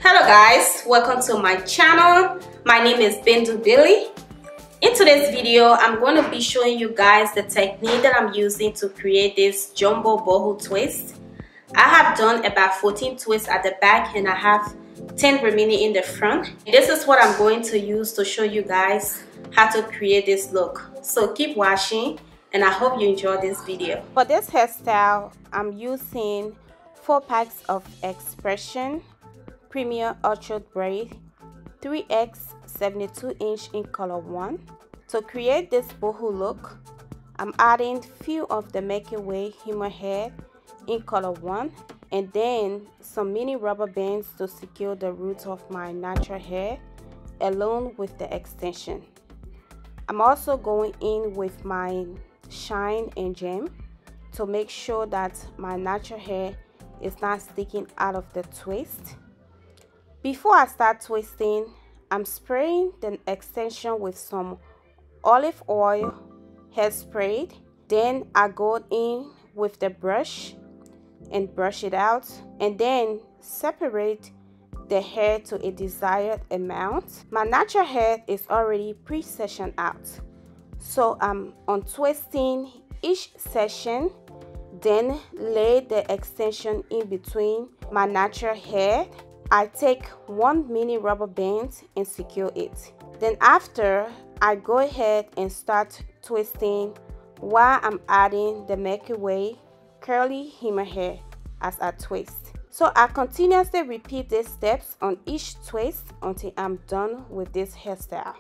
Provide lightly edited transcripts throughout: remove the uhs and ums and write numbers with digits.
Hello guys, welcome to my channel. My name is Bendu. In today's video, I'm going to be showing you guys the technique that I'm using to create this jumbo boho twist. I have done about 14 twists at the back and I have 10 remaining in the front. This is what I'm going to use to show you guys how to create this look. So keep watching and I hope you enjoy this video. For this hairstyle, I'm using 4 packs of Expression Premium Ultra Braid 3x 72-inch in color 1. To create this boho look, I'm adding few of the MilkyWay Human Hair in color 1 and then some mini rubber bands to secure the roots of my natural hair along with the extension. I'm also going in with my shine and gem to make sure that my natural hair is not sticking out of the twist. Before I start twisting, I'm spraying the extension with some olive oil hairspray. Then I go in with the brush and brush it out and then separate the hair to a desired amount. My natural hair is already pre-sectioned out, so I'm untwisting each section, then lay the extension in between my natural hair. I take 1 mini rubber band and secure it. Then after, I go ahead and start twisting while I'm adding the MilkyWay curly human hair as I twist. So I continuously repeat these steps on each twist until I'm done with this hairstyle.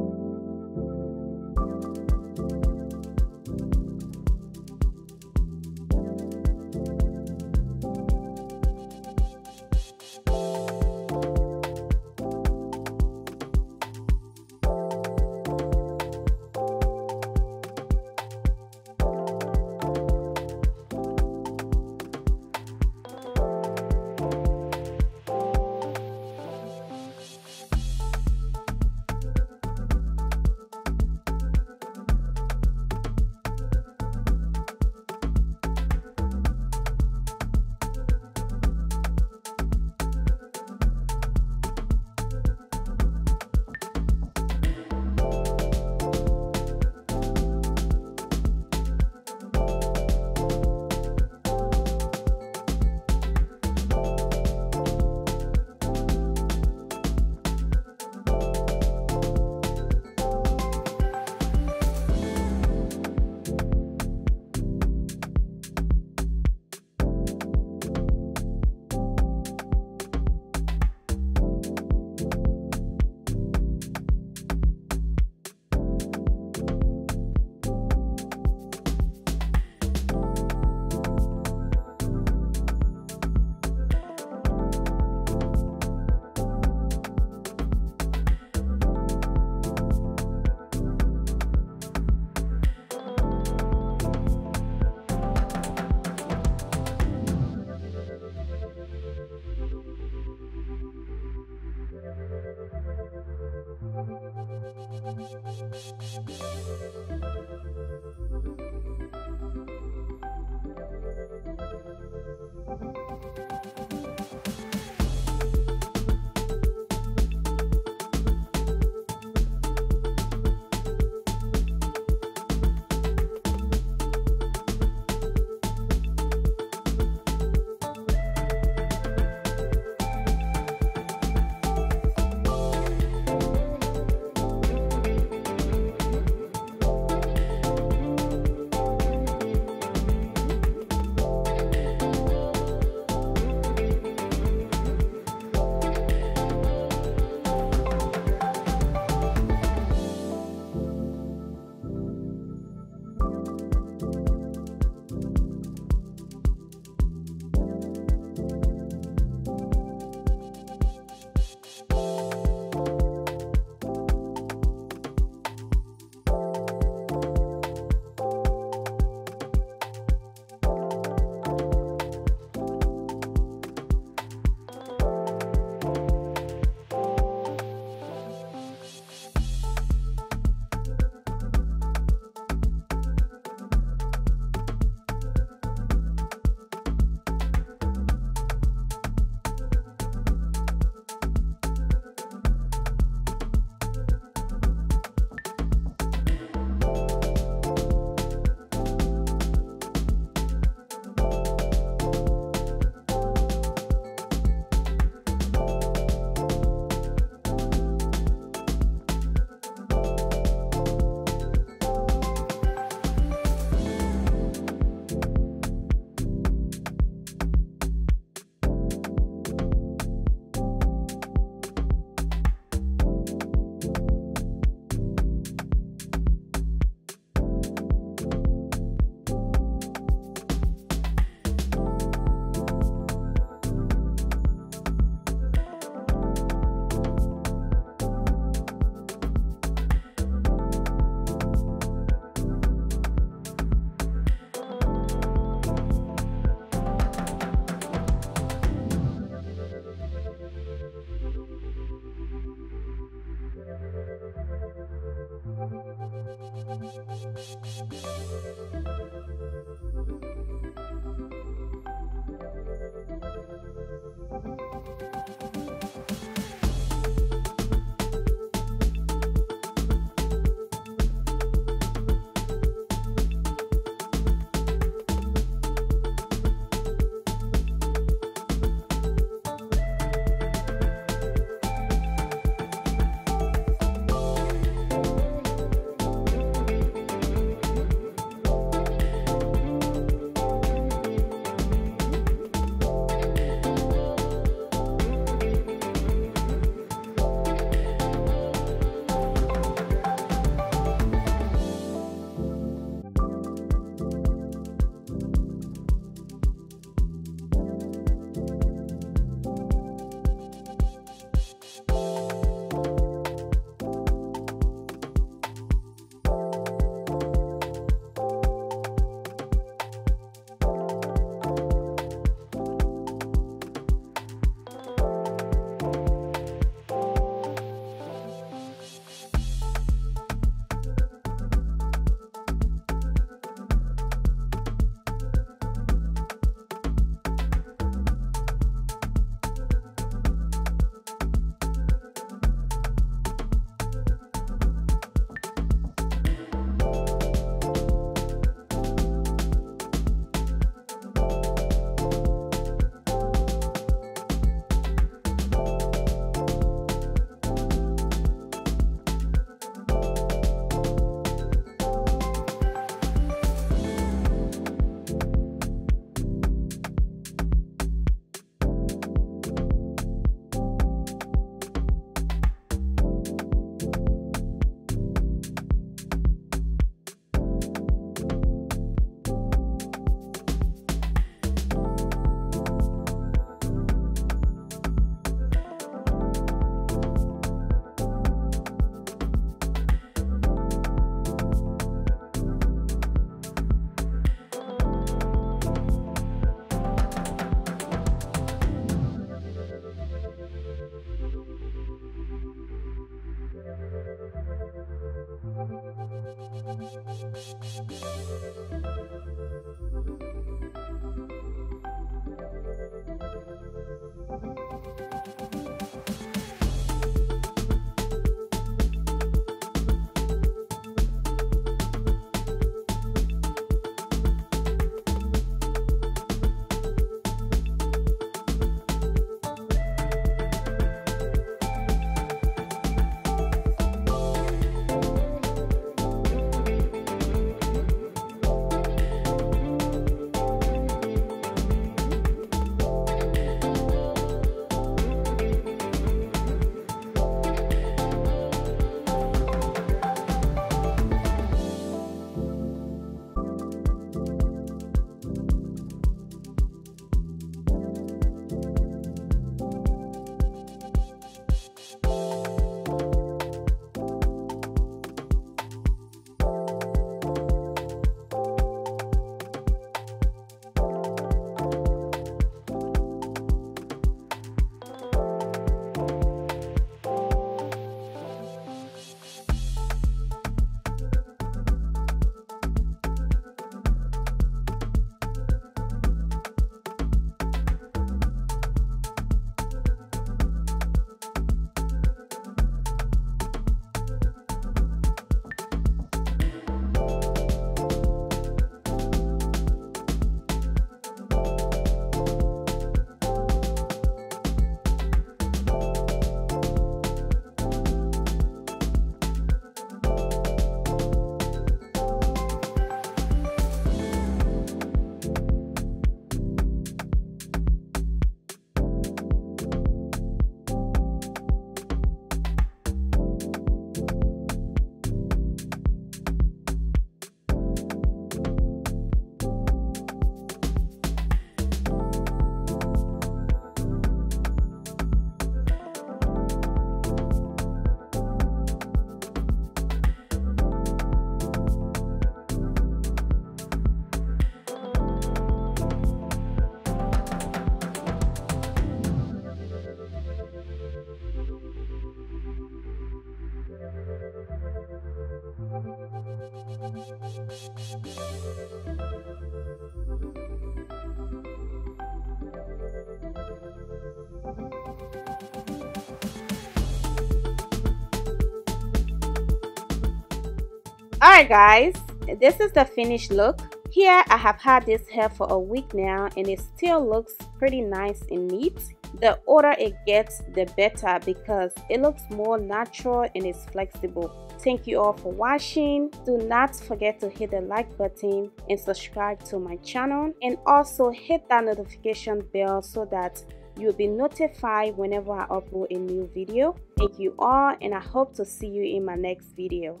Alright guys, this is the finished look. Here I have had this hair for a week now and it still looks pretty nice and neat. The older it gets, the better because it looks more natural and it's flexible. Thank you all for watching. Do not forget to hit the like button and subscribe to my channel, and also hit that notification bell so that you'll be notified whenever I upload a new video. Thank you all, and I hope to see you in my next video.